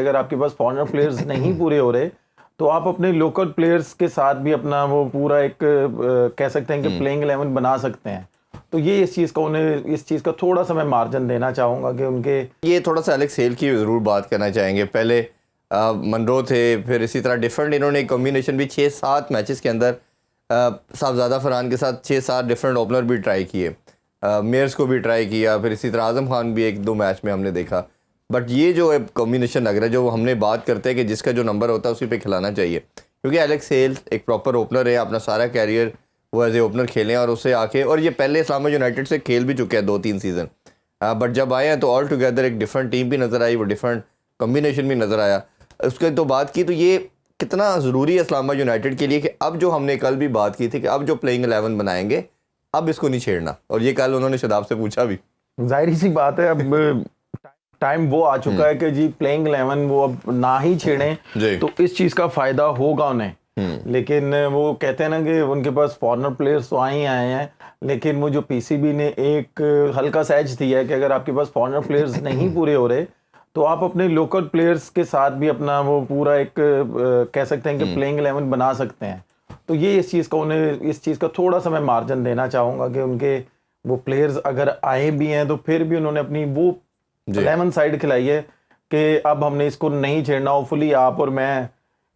अगर आपके पास foreigner players नहीं पूरे हो रहे तो आप अपने लोकल प्लेयर्स के साथ भी अपना वो पूरा एक कह सकते हैं कि प्लेइंग 11 बना सकते हैं। तो ये इस चीज़ का थोड़ा सा मैं मार्जिन देना चाहूँगा कि उनके ये थोड़ा सा एलेक्स हेल की ज़रूर बात करना चाहेंगे। पहले मनरो थे, फिर इसी तरह डिफरेंट इन्होंने कॉम्बिनेशन भी 6-7 मैचेस के अंदर साहबजादा फरहान के साथ 6-7 डिफरेंट ओपनर भी ट्राई किए, मेयर्स को भी ट्राई किया, फिर इसी तरह आज़म खान भी 1-2 मैच में हमने देखा। बट ये जो कॉम्बिनेशन लग रहा है, जो हमने बात करते हैं कि जिसका जो नंबर होता है उसी पे खिलाना चाहिए, क्योंकि एलेक्स हेल एक प्रॉपर ओपनर है, अपना सारा कैरियर वो एज ए ओपनर खेले और उससे आके, और ये पहले इस्लामाबाद यूनाइटेड से खेल भी चुके हैं 2-3 सीज़न, बट जब आए हैं तो ऑल टुगेदर एक डिफरेंट टीम भी नज़र आई, वो डिफरेंट कॉम्बिनेशन भी नज़र आया। उसके तो बात की तो ये कितना ज़रूरी है इस्लामाबाद यूनाइटेड के लिए कि अब जो हमने कल भी बात की थी कि अब जो प्लेइंग 11 बनाएंगे अब इसको नहीं छेड़ना, और ये कल उन्होंने शादाब से पूछा भी। जाहिर सी बात है अब टाइम वो आ चुका है कि जी प्लेइंग 11 वो अब ना ही छेड़ें तो इस चीज़ का फ़ायदा होगा उन्हें। लेकिन वो कहते हैं ना कि उनके पास फॉरेनर प्लेयर्स तो आए हैं, लेकिन वो जो पीसीबी ने एक हल्का सा एज दिया है कि अगर आपके पास फॉरेनर प्लेयर्स नहीं पूरे हो रहे तो आप अपने लोकल प्लेयर्स के साथ भी अपना वो पूरा एक कह सकते हैं कि प्लेइंग 11 बना सकते हैं। तो ये इस चीज़ का थोड़ा सा मैं मार्जिन देना चाहूँगा कि उनके वो प्लेयर्स अगर आए भी हैं तो फिर भी उन्होंने अपनी वो 11 साइड खिलाई है कि अब हमने इसको नहीं छेड़ना। होपफुली आप और मैं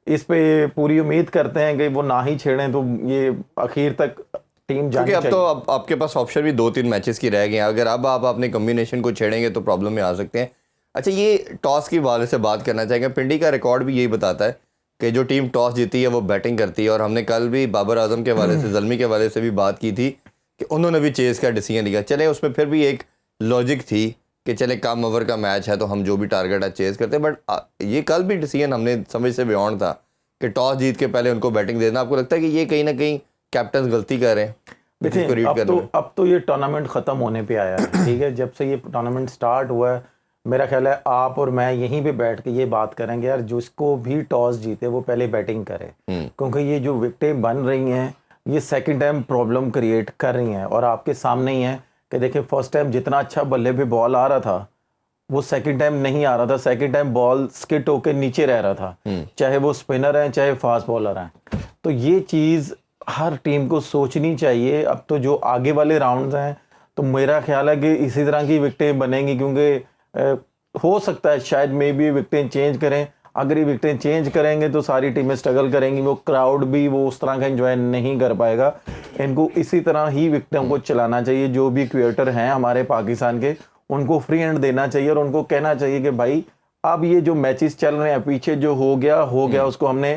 इस पे पूरी उम्मीद करते हैं कि वो ना ही छेड़ें तो ये आखिर तक टीम जानी चाहिए। अब तो अब आपके पास ऑप्शन भी 2-3 मैचेस की रह गए हैं, अगर अब आप अपने कॉम्बिनेशन को छेड़ेंगे तो प्रॉब्लम में आ सकते हैं। अच्छा, ये टॉस की वाले से बात करना चाहेंगे। पिंडी का रिकॉर्ड भी यही बताता है कि जो टीम टॉस जीती है वो बैटिंग करती है, और हमने कल भी बाबर आजम के हवाले से, ज़ल्मी के हवाले से भी बात की थी कि उन्होंने भी चेज़ का डिसीजन लिया। चले उसमें फिर भी एक लॉजिक थी कि चले कम ओवर का मैच है तो हम जो भी टारगेट है चेज़ करते हैं, बट ये कल भी डिसीजन हमने समझ से बियॉन्ड था कि टॉस जीत के पहले उनको बैटिंग देना। आपको लगता है कि ये कहीं ना कहीं कैप्टन गलती कर रहे हैं? देखिए अब तो ये टूर्नामेंट ख़त्म होने पे आया है, ठीक है। जब से ये टूर्नामेंट स्टार्ट हुआ है मेरा ख्याल है आप और मैं यहीं पे बैठ के ये बात करेंगे यार जिसको भी टॉस जीते वो पहले बैटिंग करे, क्योंकि ये जो विकेटें बन रही हैं ये सेकंड टाइम प्रॉब्लम क्रिएट कर रही हैं। और आपके सामने ही है कि देखिए फर्स्ट टाइम जितना अच्छा बल्ले पे बॉल आ रहा था वो सेकंड टाइम नहीं आ रहा था। सेकंड टाइम बॉल स्किट होकर नीचे रह रहा था, चाहे वो स्पिनर हैं चाहे फास्ट बॉलर हैं। तो ये चीज़ हर टीम को सोचनी चाहिए। अब तो जो आगे वाले राउंड्स हैं तो मेरा ख्याल है कि इसी तरह की विकेटें बनेंगी, क्योंकि हो सकता है शायद मे बी विकेटें चेंज करें। अगर ये विकेटें चेंज करेंगे तो सारी टीमें स्ट्रगल करेंगी, वो क्राउड भी वो उस तरह का एंजॉय नहीं कर पाएगा। इनको इसी तरह ही विकेटों को चलाना चाहिए। जो भी क्रिएटर हैं हमारे पाकिस्तान के उनको फ्री हैंड देना चाहिए और उनको कहना चाहिए कि भाई अब ये जो मैचेस चल रहे हैं पीछे जो हो गया उसको हमने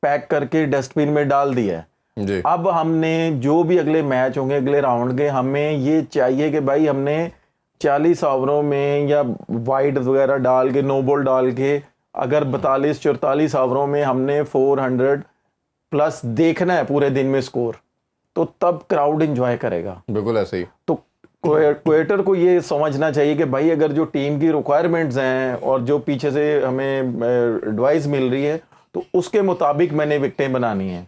पैक करके डस्टबिन में डाल दिया है। अब हमने जो भी अगले मैच होंगे अगले राउंड के, हमें ये चाहिए कि भाई हमने 40 ओवरों में या वाइड वगैरह डाल के नो बॉल डाल के अगर 42-44 ओवरों में हमने 400 प्लस देखना है पूरे दिन में स्कोर, तो तब क्राउड एंजॉय करेगा। बिल्कुल ऐसे ही। तो क्रिएटर को ये समझना चाहिए कि भाई अगर जो टीम की रिक्वायरमेंट्स हैं और जो पीछे से हमें एडवाइस मिल रही है तो उसके मुताबिक मैंने विकेटें बनानी है।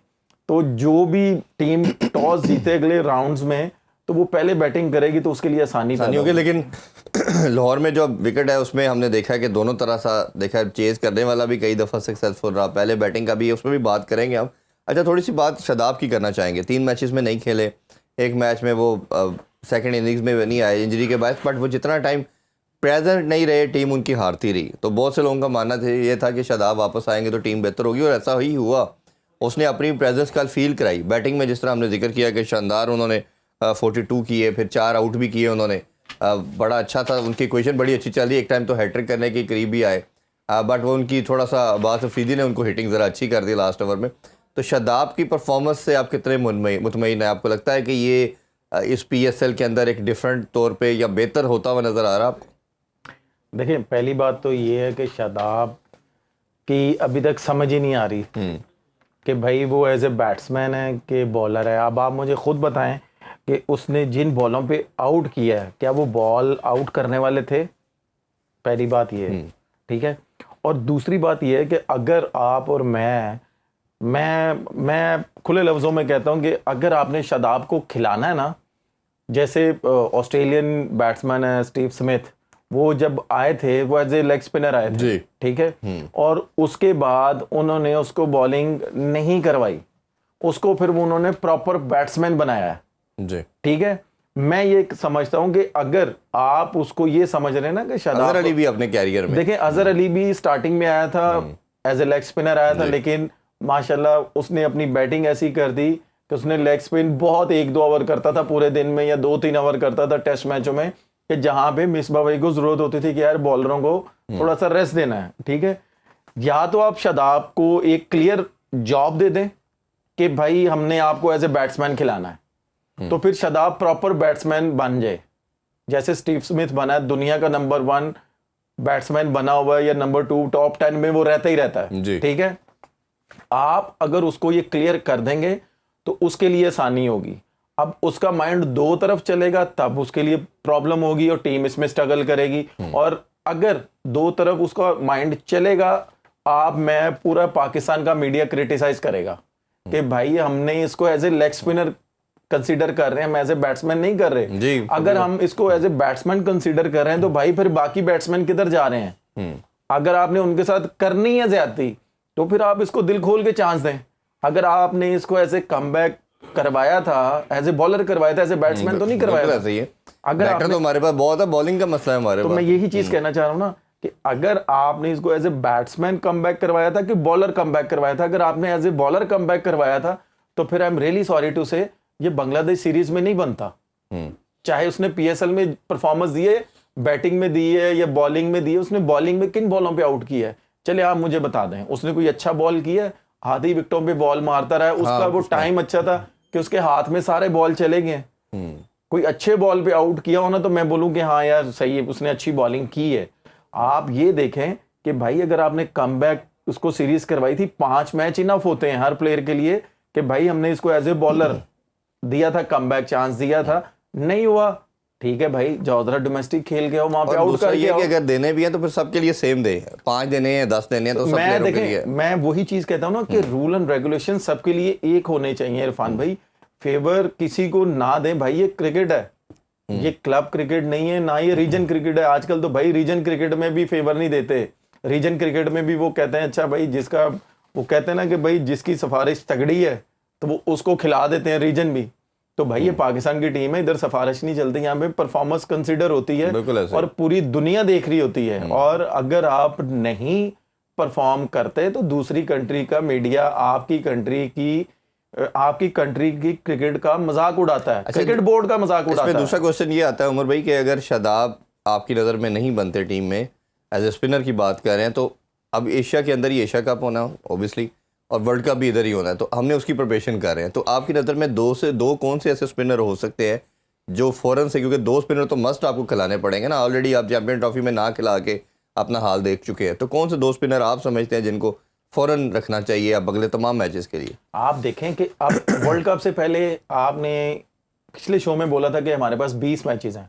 तो जो भी टीम टॉस जीते अगले राउंड्स में तो वो पहले बैटिंग करेगी तो उसके लिए आसानी होगी। लेकिन लाहौर में जो विकेट है उसमें हमने देखा है कि दोनों तरह सा देखा है, चेज़ करने वाला भी कई दफ़ा सक्सेसफुल रहा, पहले बैटिंग का भी, उसमें भी बात करेंगे हम। अच्छा, थोड़ी सी बात शादाब की करना चाहेंगे। 3 मैचेस में नहीं खेले, एक मैच में वो सेकंड इनिंग्स में नहीं आए इंजरी के बाद, बट वो जितना टाइम प्रेजेंट नहीं रहे टीम उनकी हारती रही। तो बहुत से लोगों का मानना ये था कि शादाब वापस आएंगे तो टीम बेहतर होगी, और ऐसा ही हुआ। उसने अपनी प्रेजेंस कल फील कराई बैटिंग में, जिस तरह हमने जिक्र किया कि शानदार उन्होंने 42 किए, फिर 4 आउट भी किए उन्होंने। बड़ा अच्छा था, उनकी इक्वेशन बड़ी अच्छी चली, एक टाइम तो हैट्रिक करने के करीब भी आए, बट वो उनकी थोड़ा सा अब्बास अफरीदी ने उनको हिटिंग ज़रा अच्छी कर दी लास्ट ओवर में। तो शादाब की परफॉर्मेंस से आप कितने मुतमईन हैं? आपको लगता है कि ये इस PSL के अंदर एक डिफरेंट तौर पे या बेहतर होता हुआ नज़र आ रहा आपको? देखिए पहली बात तो ये है कि शादाब की अभी तक समझ ही नहीं आ रही कि भाई वो एज ए बैट्समैन है कि बॉलर है। अब आप मुझे खुद बताएं कि उसने जिन बॉलों पे आउट किया है क्या वो बॉल आउट करने वाले थे? पहली बात ये है, ठीक है। और दूसरी बात ये है कि अगर आप और मैं खुले लफ्ज़ों में कहता हूं कि अगर आपने शादाब को खिलाना है ना, जैसे ऑस्ट्रेलियन बैट्समैन है स्टीव स्मिथ, वो जब आए थे वो एज ए लेग स्पिनर आए थे, जी। ठीक है, और उसके बाद उन्होंने उसको बॉलिंग नहीं करवाई, उसको फिर वो उन्होंने प्रॉपर बैट्समैन बनाया है जी। ठीक है। मैं ये समझता हूं कि अगर आप उसको ये समझ रहे हैं ना कि शादाब अजहर अली भी अपने कैरियर में, देखें अजहर अली भी स्टार्टिंग में आया था एज ए लेग स्पिनर आया था, लेकिन माशाल्लाह उसने अपनी बैटिंग ऐसी कर दी कि उसने लेग स्पिन बहुत 1-2 ओवर करता था पूरे दिन में, या 2-3 ओवर करता था टेस्ट मैचों में, कि जहां पे मिसबा भाई को जरूरत होती थी कि यार बॉलरों को थोड़ा सा रेस्ट देना है, ठीक है। या तो आप शादाब को एक क्लियर जॉब दे दें कि भाई हमने आपको एज ए बैट्समैन खिलाना है, तो फिर शादाब प्रॉपर बैट्समैन बन जाए, जैसे स्टीव स्मिथ बना है, दुनिया का नंबर 1 बैट्समैन बना हुआ है, या नंबर 2 टॉप 10 में वो रहता ही रहता है, ठीक है। आप अगर उसको ये क्लियर कर देंगे तो उसके लिए आसानी होगी। अब उसका माइंड 2 तरफ चलेगा तब उसके लिए प्रॉब्लम होगी और टीम इसमें स्ट्रगल करेगी। और अगर 2 तरफ उसका माइंड चलेगा, मैं पूरा पाकिस्तान का मीडिया क्रिटिसाइज करेगा कि भाई हमने इसको as a leg spinner consider कर रहे हैं, हम एज ए बैट्समैन नहीं कर रहे जी। अगर हम इसको एज ए बैट्समैन कंसीडर कर रहे हैं तो भाई फिर बाकी बैट्समैन किधर जा रहे हैं? अगर आपने उनके साथ करनी है ज्यादती तो फिर आप इसको दिल खोल के चांस दें। अगर आपने इसको एज ए कमबैक करवाया था, एज ए बॉलर करवाया था, एज ए बैट्समैन तो नहीं करवाया था। सही है। अगर बैटर तो हमारे पास बहुत है, बॉलिंग का मसला है हमारे तो पास। मैं यही चीज कहना चाह रहा हूं ना कि अगर आपने इसको एज ए बैट्समैन कमबैक करवाया था कि बॉलर कमबैक करवाया था, अगर आपने एज ए बॉलर कमबैक करवाया था तो फिर I am really sorry to say ये बांग्लादेश सीरीज में नहीं बनता। चाहे उसने पीएसएल में परफॉर्मेंस दी है, बैटिंग में दी है या बॉलिंग में दी है, उसने बॉलिंग में किन बॉलों पे आउट किया है? चले आप मुझे बता दें, उसने कोई अच्छा बॉल किया है? आधी विकेटों पे बॉल मारता रहा है, उसका वो टाइम अच्छा था कि उसके हाथ में सारे बॉल चले गए। कोई अच्छे बॉल पे आउट किया हो ना तो मैं बोलूं कि हाँ यार सही है, उसने अच्छी बॉलिंग की है। आप ये देखें कि भाई अगर आपने कमबैक उसको सीरीज करवाई थी, 5 मैच इनफ होते हैं हर प्लेयर के लिए कि भाई हमने इसको एज ए बॉलर दिया था, कमबैक चांस दिया था, नहीं हुआ, ठीक है भाई, जाओ जरा डोमेस्टिक खेल के हो, वहां पे आउट कर ये कि अगर देने भी हैं तो फिर सबके लिए सेम दे, 5 देने हैं 10 देने हैं तो सब प्लेयरों के लिए। मैं वही चीज कहता हूं ना कि रूल एंड रेगुलेशन सबके लिए एक होने चाहिए इरफान भाई। फेवर किसी को ना दें भाई, ये क्रिकेट है, ये क्लब क्रिकेट नहीं है, ना ये रीजन क्रिकेट है। आजकल तो भाई रीजन क्रिकेट में भी फेवर नहीं देते, रीजन क्रिकेट में भी वो कहते हैं अच्छा भाई जिसका, वो कहते हैं ना कि भाई जिसकी सिफारिश तगड़ी है तो वो उसको खिला देते हैं रीजन भी। तो भाई ये पाकिस्तान की टीम है, इधर सिफारिश नहीं चलती, यहाँ पे परफॉर्मेंस कंसीडर होती है और पूरी दुनिया देख रही होती है। और अगर आप नहीं परफॉर्म करते तो दूसरी कंट्री का मीडिया आपकी कंट्री की क्रिकेट का मजाक उड़ाता है, क्रिकेट बोर्ड का मजाक उड़ाता है। दूसरा क्वेश्चन ये आता है उमर भाई कि अगर शादाब आपकी नज़र में नहीं बनते टीम में, एज ए स्पिनर की बात कर रहे हैं, तो अब एशिया के अंदर ही एशिया कप होना ऑब्वियसली और वर्ल्ड कप भी इधर ही होना है, तो हमने उसकी प्रिपरेशन कर रहे हैं, तो आपकी नज़र में 2 से 2 कौन से ऐसे स्पिनर हो सकते हैं जो फौरन से, क्योंकि 2 स्पिनर तो मस्ट आपको खिलाने पड़ेंगे ना, ऑलरेडी आप चैंपियन ट्रॉफी में ना खिला के अपना हाल देख चुके हैं, तो कौन से 2 स्पिनर आप समझते हैं जिनको फौरन रखना चाहिए अब अगले तमाम मैचेस के लिए? आप देखें कि अब वर्ल्ड कप से पहले आपने पिछले शो में बोला था कि हमारे पास 20 मैचेस हैं,